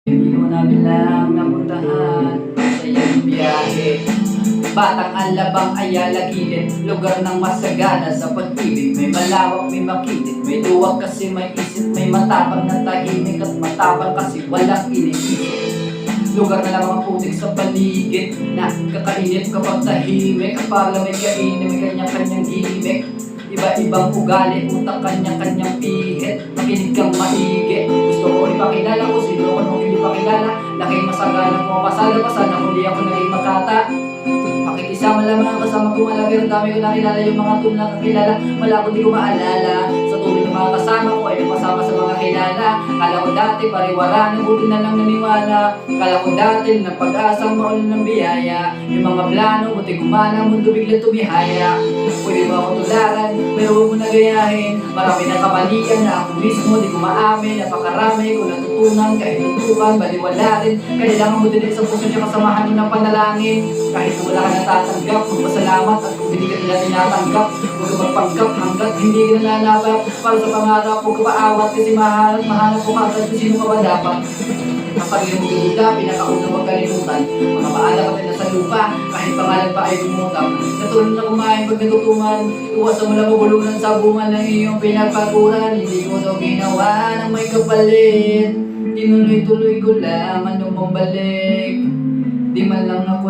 Hindi ko namin lang napuntahan sa iyong biyahe. Batang alabang ayala gilid, lugar ng masagana sa pag-ibig. May malawak, may makitid, may duwag kasi may isip. May matapang na tahimik at matapang kasi walang iniisip. Lugar na lamang putik sa paligid, na kakainip kapag tahimik. At para may kainin, may kanya-kanyang gimmick. Iba-ibang ugali, utak kanya-kanyang pihit. Makinig kang maigi, gusto ko ipakilala ko sino ko nung hindi pakilala. Laking masagana mo pasada-pasada, kundi ako naging makata. Pakikisama lang mga kasama ko malagay. Ang dami ko nakilala, yung mga tunang kakilala wala ko di ko maalala. Sa tuloy ng mga kasama ko ay kasama sa mga kilala. Kala ko dati pariwara, buti na lang naniwala. Kala ko dati na pag-asang maulan ng biyaya. Yung mga plano, buti gumana, mundo bigla tumihaya. Pwede mo ako tularan, pero huwag mo na gayahin. Marami na kamalian na ako mismo di ko maamin. Napakarami ko natutunan, kahit tutukan, baliwala rin. Kailangan mo din isang puso niya kasamahan mo ng panalangin. Kahit wala ka natatanggap, magpasalamat. At kung hindi ka nila tinatanggap, huwag ka magpanggap hanggat hindi ka nananabap. Para sa pangarap, huwag ka paawat. Kasi mahanap ko kagad kung sino ka ba dapat. Ang Panginoon mo duda, pinakaunang magkalimutan. Mga paala ka na sa lupa, kahit pangalan pa ay lumutang. Natulog na kumain pag natutuman. Iwasan mo lang mabulunan sa bunga ng iyong pinagpaguran. Hindi ko ito ginawa ng may kapalit. Tinuloy-tuloy ko lang anong pambalik. Di man lang ako